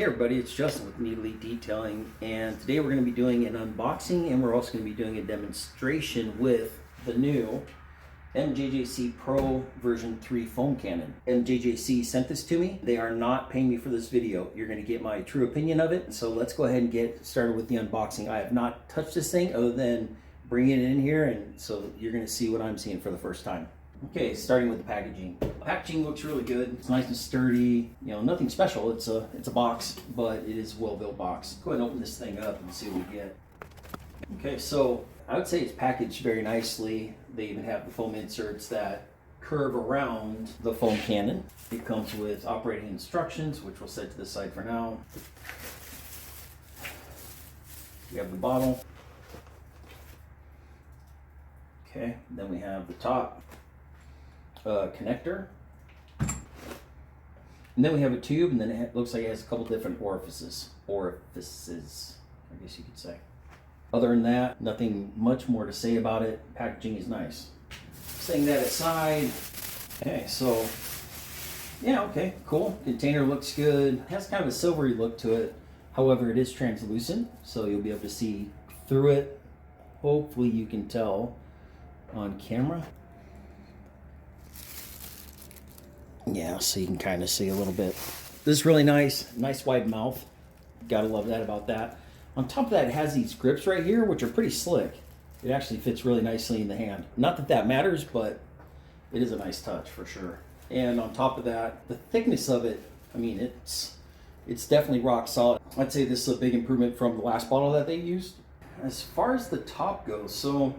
Hey everybody, it's Justin with Neatly Detailing, and today we're going to be doing an unboxing and we're also going to be doing a demonstration with the new MJJC Pro version 3 foam cannon. MJJC sent this to me. They are not paying me for this video. You're going to get my true opinion of it. So let's go ahead and get started with the unboxing. I have not touched this thing other than bringing it in here, and so you're going to see what I'm seeing for the first time. Okay, starting with the packaging. Packaging looks really good. It's nice and sturdy. You know, nothing special. It's a box, but it is a well-built box. Go ahead and open this thing up and see what we get. Okay, so I would say it's packaged very nicely. They even have the foam inserts that curve around the foam cannon. It comes with operating instructions, which we'll set to the side for now. We have the bottle. Okay, then we have the top connector, and then we have a tube, and then it looks like it has a couple different orifices, I guess you could say. Other than that, nothing much more to say about it. Packaging is nice. Setting that aside, okay, so yeah, okay, cool. Container looks good. It has kind of a silvery look to it. However, it is translucent, so you'll be able to see through it. Hopefully you can tell on camera. Yeah, so you can kind of see a little bit. This is really nice wide mouth. Gotta love that about that. On top of that, it has these grips right here, which are pretty slick. It actually fits really nicely in the hand. Not that that matters, but it is a nice touch for sure. And on top of that, the thickness of it, I mean, it's definitely rock solid. I'd say this is a big improvement from the last bottle that they used. As far as the top goes, so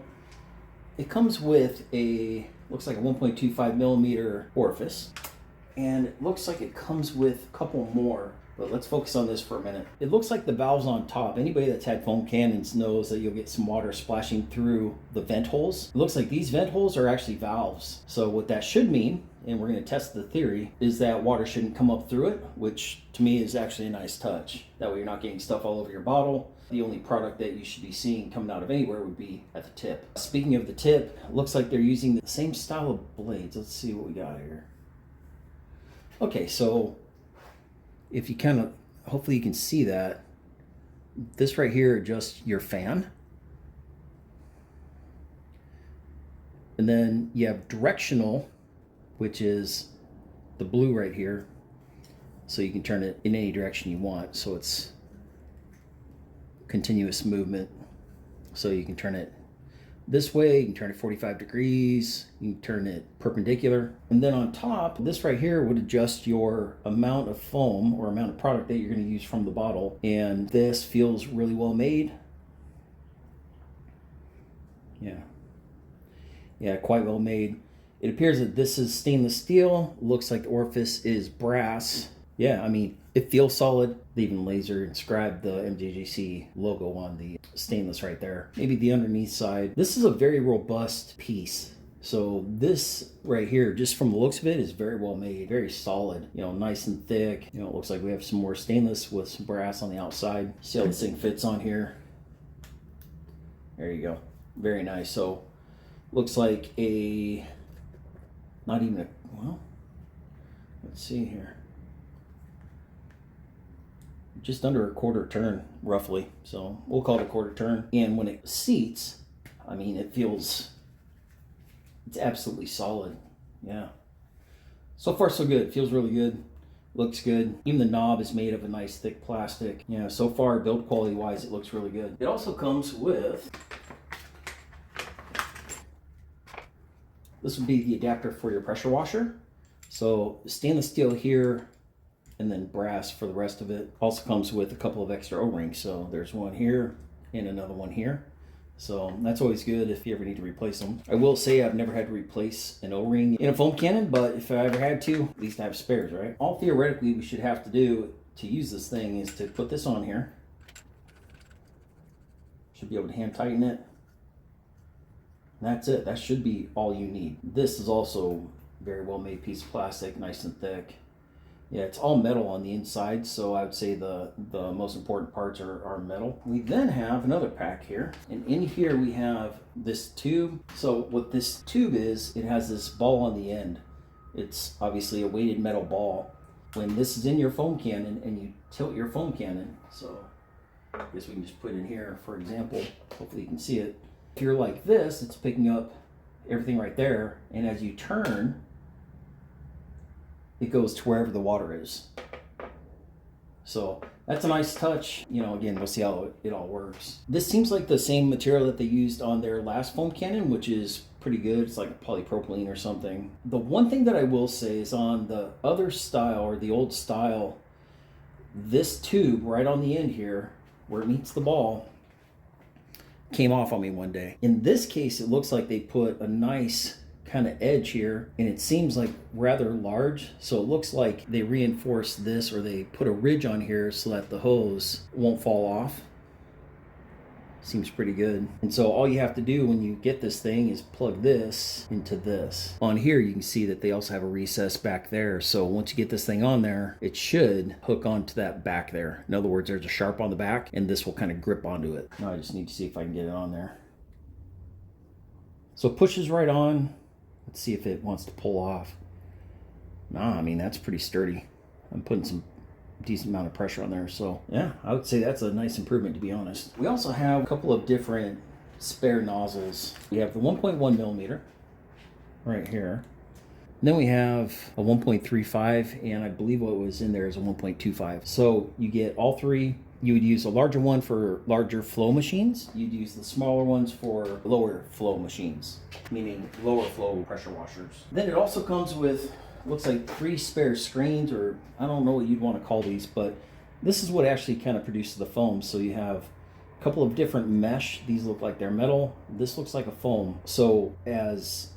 it comes with looks like a 1.25 millimeter orifice. And it looks like it comes with a couple more, but let's focus on this for a minute. It looks like the valves on top. Anybody that's had foam cannons knows that you'll get some water splashing through the vent holes. It looks like these vent holes are actually valves. So what that should mean, and we're going to test the theory, is that water shouldn't come up through it, which to me is actually a nice touch. That way you're not getting stuff all over your bottle. The only product that you should be seeing coming out of anywhere would be at the tip. Speaking of the tip, it looks like they're using the same style of blades. Let's see what we got here. Okay, so if you hopefully you can see that. This right here adjusts your fan. And then you have directional, which is the blue right here. So you can turn it in any direction you want. So it's continuous movement. So you can turn it this way, you can turn it 45 degrees, you can turn it perpendicular. And then on top, this right here would adjust your amount of foam or amount of product that you're going to use from the bottle. And this feels really well made. Yeah, quite well made. It appears that this is stainless steel. Looks like the orifice is brass. Yeah, I mean, it feels solid. They even laser inscribed the MJJC logo on the stainless right there. Maybe the underneath side. This is a very robust piece. So this right here, just from the looks of it, is very well made, very solid, you know, nice and thick. You know, it looks like we have some more stainless with some brass on the outside. See how this thing fits on here. There you go. Very nice. So looks like not even well, let's see here. Just under a quarter turn, roughly. So we'll call it a quarter turn. And when it seats, I mean, it's absolutely solid. Yeah. So far, so good. Feels really good. Looks good. Even the knob is made of a nice thick plastic. Yeah, so far, build quality wise, it looks really good. It also comes with, this would be the adapter for your pressure washer. So stainless steel here, and then brass for the rest of it. Also comes with a couple of extra O-rings. So there's one here and another one here. So that's always good if you ever need to replace them. I will say I've never had to replace an O-ring in a foam cannon, but if I ever had to, at least I have spares, right? All theoretically we should have to do to use this thing is to put this on here. Should be able to hand tighten it. And that's it. That should be all you need. This is also a very well made piece of plastic, nice and thick. Yeah, it's all metal on the inside, so I would say the most important parts are metal. We then have another pack here, and in here we have this tube. So what this tube is, it has this ball on the end. It's obviously a weighted metal ball. When this is in your foam cannon and you tilt your foam cannon. So I guess we can just put in here, for example, hopefully you can see it. If you're like this, it's picking up everything right there, and as you turn, it goes to wherever the water is. So that's a nice touch. You know, again, we'll see how it all works. This seems like the same material that they used on their last foam cannon, which is pretty good. It's like polypropylene or something. The one thing that I will say is on the other style, or the old style, this tube right on the end here, where it meets the ball, came off on me one day. In this case, it looks like they put a nice kind of edge here, and it seems like rather large, so it looks like they reinforced this, or they put a ridge on here so that the hose won't fall off. Seems pretty good. And so all you have to do when you get this thing is plug this into this. On here you can see that they also have a recess back there, so once you get this thing on there, it should hook onto that back there. In other words, there's a sharp on the back, and this will kind of grip onto it. Now I just need to see if I can get it on there. So it pushes right on. Let's see if it wants to pull off. Nah, I mean, that's pretty sturdy. I'm putting some decent amount of pressure on there. So yeah, I would say that's a nice improvement, to be honest. We also have a couple of different spare nozzles. We have the 1.1 millimeter right here. Then we have a 1.35, and I believe what was in there is a 1.25. So you get all three. You would use a larger one for larger flow machines. You'd use the smaller ones for lower flow machines, meaning lower flow pressure washers. Then it also comes with, looks like 3 spare screens, or I don't know what you'd want to call these, but this is what actually kind of produces the foam. So you have a couple of different mesh. These look like they're metal. This looks like a foam. So as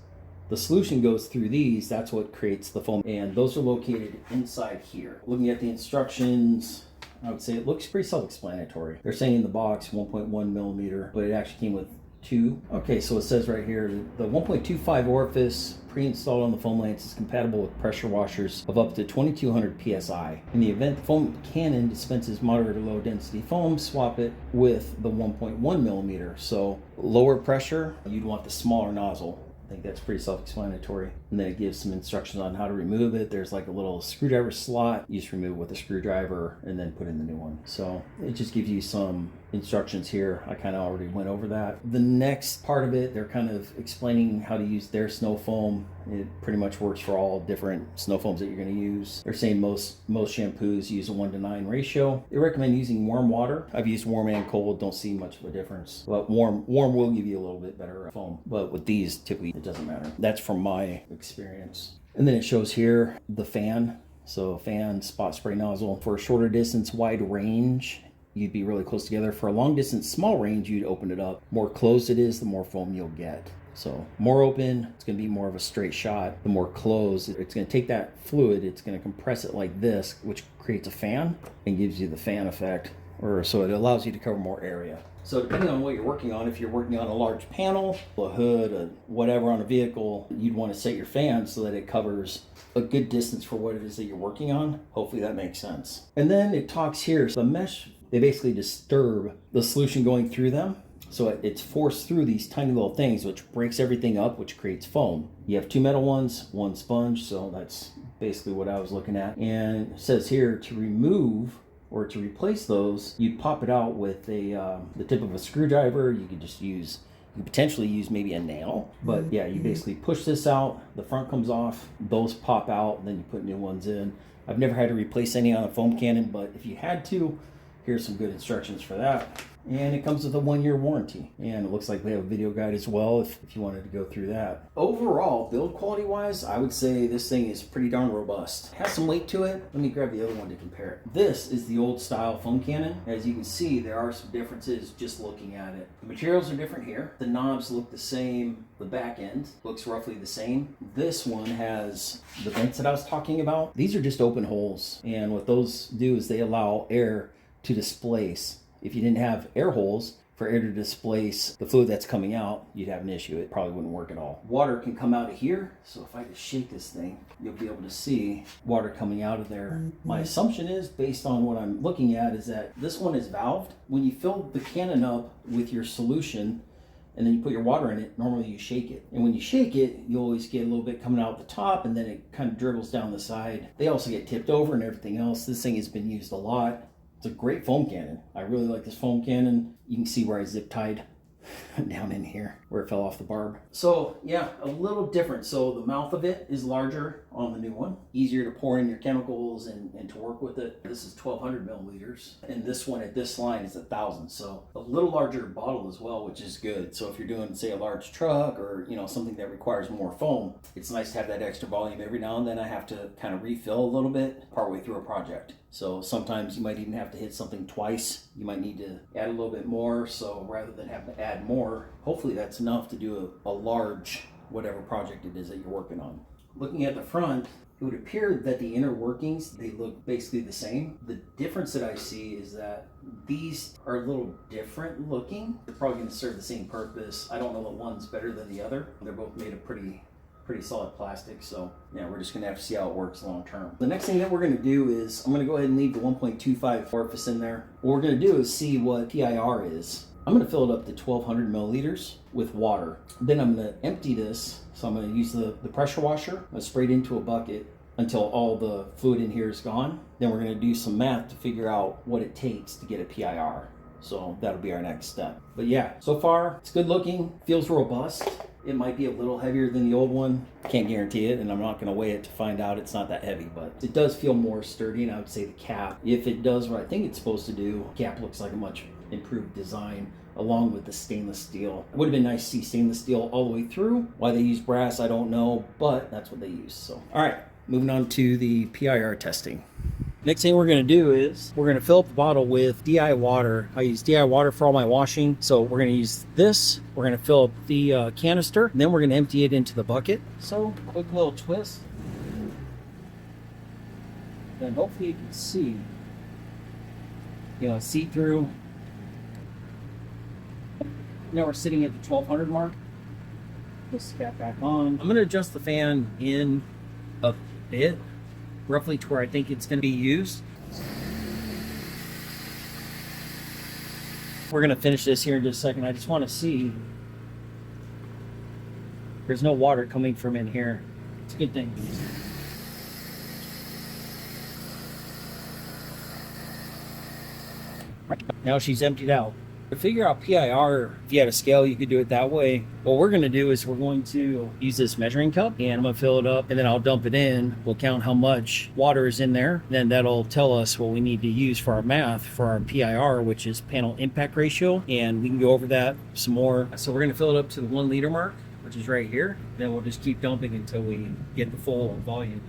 the solution goes through these, that's what creates the foam. And those are located inside here. Looking at the instructions, I would say it looks pretty self-explanatory. They're saying in the box 1.1 millimeter, but it actually came with 2. Okay, so it says right here, the 1.25 orifice pre-installed on the foam lance is compatible with pressure washers of up to 2200 psi. In the event the foam cannon dispenses moderate or low density foam, swap it with the 1.1 millimeter. So lower pressure, you'd want the smaller nozzle. I think that's pretty self-explanatory. And then it gives some instructions on how to remove it. There's like a little screwdriver slot. You just remove it with a screwdriver and then put in the new one. So it just gives you some instructions here. I kind of already went over that. The next part of it, they're kind of explaining how to use their snow foam. It pretty much works for all different snow foams that you're going to use. They're saying most shampoos use a 1:9 ratio. They recommend using warm water. I've used warm and cold, don't see much of a difference. But warm will give you a little bit better foam. But with these, typically it doesn't matter. That's from my experience. And then it shows here the fan. So fan, spot spray nozzle. For a shorter distance, wide range, you'd be really close together. For a long distance, small range, you'd open it up. The more closed it is, the more foam you'll get. So more open, it's going to be more of a straight shot. The more closed, it's going to take that fluid, it's going to compress it like this, which creates a fan and gives you the fan effect, or so it allows you to cover more area. So depending on what you're working on, if you're working on a large panel, a hood, a whatever on a vehicle, you'd want to set your fan so that it covers a good distance for what it is that you're working on. Hopefully that makes sense. And then it talks here, so the mesh, they basically disturb the solution going through them. So it's forced through these tiny little things, which breaks everything up, which creates foam. You have 2 metal ones, 1 sponge, so that's basically what I was looking at. And it says here to remove or to replace those, you'd pop it out with the tip of a screwdriver. You could just use, you could potentially use maybe a nail. But yeah, you basically push this out, the front comes off, those pop out, and then you put new ones in. I've never had to replace any on a foam cannon, but if you had to, here's some good instructions for that. And it comes with a 1-year warranty. And it looks like we have a video guide as well if you wanted to go through that. Overall, build quality wise, I would say this thing is pretty darn robust. It has some weight to it. Let me grab the other one to compare it. This is the old style foam cannon. As you can see, there are some differences just looking at it. The materials are different here. The knobs look the same. The back end looks roughly the same. This one has the vents that I was talking about. These are just open holes. And what those do is they allow air to displace. If you didn't have air holes for air to displace the fluid that's coming out, you'd have an issue. It probably wouldn't work at all. Water can come out of here. So if I just shake this thing, you'll be able to see water coming out of there. My assumption is, based on what I'm looking at, is that this one is valved. When you fill the cannon up with your solution, and then you put your water in it. Normally you shake it, and when you shake it, you always get a little bit coming out the top, and then it kind of dribbles down the side. They also get tipped over and everything else. This thing has been used a lot. It's a great foam cannon. I really like this foam cannon. You can see where I zip tied down in here where it fell off the barb. So yeah, a little different. So the mouth of it is larger on the new one, easier to pour in your chemicals and to work with it. This is 1200 milliliters, and this one at this line is 1000. So a little larger bottle as well, which is good. So if you're doing, say, a large truck or something that requires more foam, it's nice to have that extra volume. Every now and then I have to kind of refill a little bit partway through a project. So sometimes you might even have to hit something twice. You might need to add a little bit more. So rather than having to add more, hopefully that's enough to do a large, whatever project it is that you're working on. Looking at the front, it would appear that the inner workings, they look basically the same. The difference that I see is that these are a little different looking. They're probably going to serve the same purpose. I don't know that one's better than the other. They're both made of pretty solid plastic, so yeah, we're just gonna have to see how it works long term. The next thing that we're gonna do is I'm gonna go ahead and leave the 1.25 orifice in there. What we're gonna do is see what PIR is. I'm gonna fill it up to 1200 milliliters with water. Then I'm gonna empty this, so I'm gonna use the pressure washer. I'm gonna spray it into a bucket until all the fluid in here is gone. Then we're gonna do some math to figure out what it takes to get a PIR. So that'll be our next step. But yeah, so far it's good looking, feels robust. It might be a little heavier than the old one. Can't guarantee it, and I'm not gonna weigh it to find out. It's not that heavy, but it does feel more sturdy, and I would say the cap, if it does what I think it's supposed to do, cap looks like a much improved design along with the stainless steel. It would have been nice to see stainless steel all the way through. Why they use brass, I don't know, but that's what they use. So, all right, moving on to the PIR testing. Next thing we're going to do is we're going to fill up the bottle with DI water. I use DI water for all my washing. So we're going to use this. We're going to fill up the canister. And then we're going to empty it into the bucket. So quick little twist. And hopefully you can see, see through. Now we're sitting at the 1200 mark. Put the cap back on. I'm going to adjust the fan in a bit, roughly to where I think it's going to be used. We're going to finish this here in just a second. I just want to see. There's no water coming from in here. It's a good thing. Now she's emptied out. To figure out PIR, if you had a scale, you could do it that way. What we're going to do is we're going to use this measuring cup, and I'm going to fill it up, and then I'll dump it in. We'll count how much water is in there. Then that'll tell us what we need to use for our math for our PIR, which is panel impact ratio, and we can go over that some more. So we're going to fill it up to the 1 liter mark, which is right here. Then we'll just keep dumping until we get the full volume.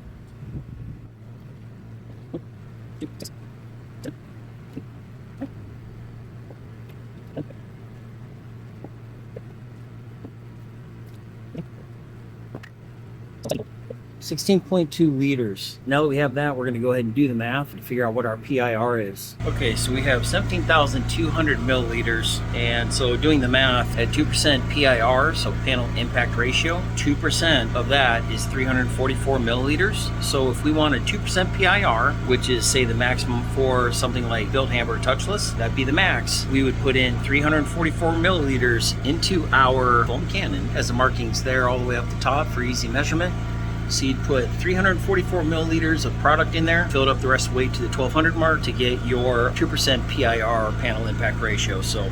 16.2 liters. Now that we have that, we're going to go ahead and do the math and figure out what our PIR is. Okay, so we have 17,200 milliliters, and so doing the math at 2% PIR, so panel impact ratio, 2% of that is 344 milliliters. So if we want a 2% PIR, which is say the maximum for something like built hamburger touchless, that'd be the max. We would put in 344 milliliters into our foam cannon, as the markings there all the way up the top for easy measurement. So you'd put 344 milliliters of product in there, fill it up the rest of the way to the 1200 mark to get your 2% PIR panel impact ratio. So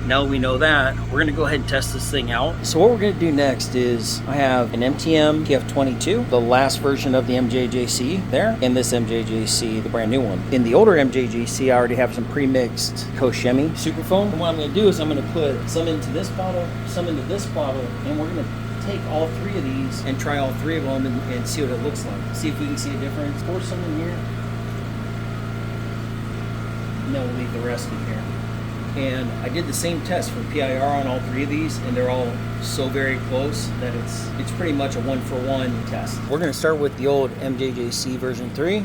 now we know that, we're gonna go ahead and test this thing out. So what we're gonna do next is I have an MTM PF22, the last version of the MJJC there, and this MJJC, the brand new one. In the older MJJC, I already have some pre-mixed koch-chemie super foam. And what I'm gonna do is I'm gonna put some into this bottle, some into this bottle, and we're gonna take all three of these and try all three of them and see what it looks like. See if we can see a difference. Pour some in here. And then we'll leave the rest in here. And I did the same test for PIR on all three of these, and they're all so very close that it's pretty much a 1-for-1 test. We're going to start with the old MJJC version 3.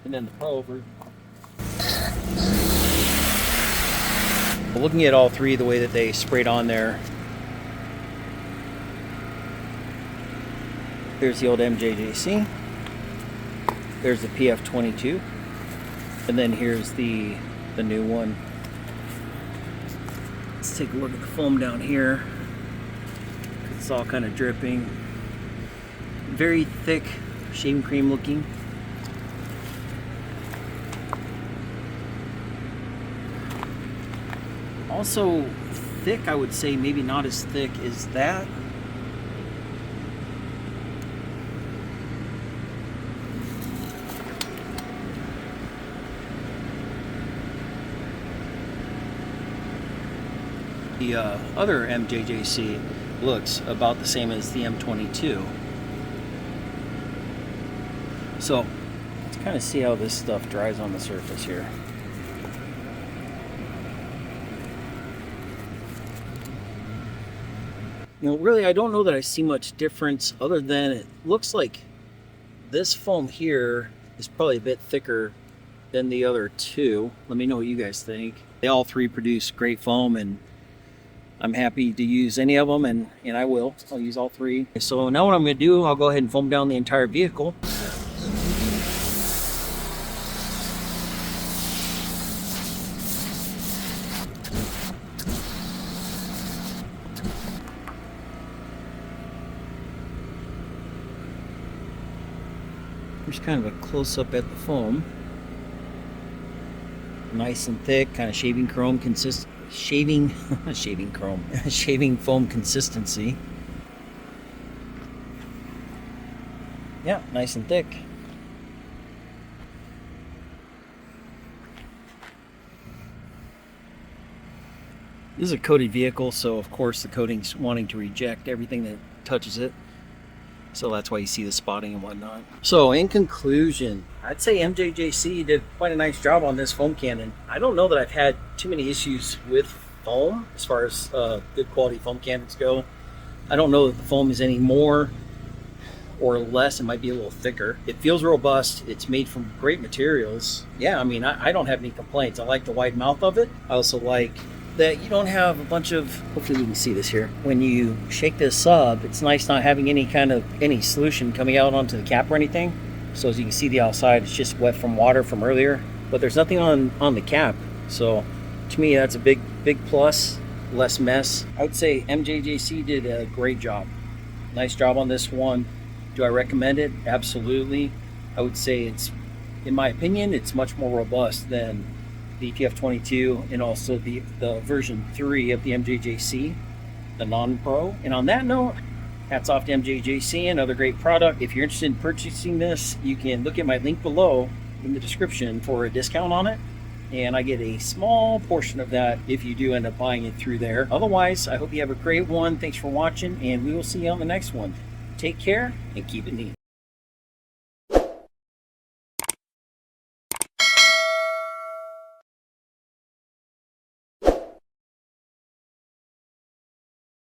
And then the Pro version. Looking at all three, the way that they sprayed on there, there's the old MJJC, there's the PF22, And then here's the new one. Let's take a look at the foam down here. It's all kind of dripping. Very thick, shaving cream looking. Also thick, I would say, maybe not as thick as that. The other MJJC looks about the same as the M22. So let's kind of see how this stuff dries on the surface here. You know, really, I don't know that I see much difference other than it looks like this foam here is probably a bit thicker than the other two. Let me know what you guys think. They all three produce great foam, and I'm happy to use any of them, and I will. I'll use all three. So now what I'm going to do, I'll go ahead and foam down the entire vehicle. Here's kind of a close-up at the foam. Nice and thick, kind of shaving foam consistency. Yeah, nice and thick. This is a coated vehicle, so of course the coating's wanting to reject everything that touches it. So that's why you see the spotting and whatnot. So in conclusion, I'd say MJJC did quite a nice job on this foam cannon. I don't know that I've had too many issues with foam as far as good quality foam cannons go. I don't know that the foam is any more or less. It might be a little thicker. It feels robust. It's made from great materials. Yeah, I mean, I don't have any complaints. I like the wide mouth of it. I also like that you don't have a bunch of, hopefully you can see this here, when you shake this up, it's nice not having any solution coming out onto the cap or anything. So as you can see, the outside is just wet from water from earlier, but there's nothing on the cap. So to me, that's a big plus. Less mess. I would say MJJC did a great job. Nice job on this one. Do I recommend it? Absolutely. I would say it's, in my opinion, it's much more robust than the PF22 and also the version 3 of the MJJC, the non-pro. And on that note, hats off to MJJC, another great product. If you're interested in purchasing this, you can look at my link below in the description for a discount on it, and I get a small portion of that if you do end up buying it through there. Otherwise, I hope you have a great one. Thanks for watching, and we will see you on the next one. Take care and keep it neat.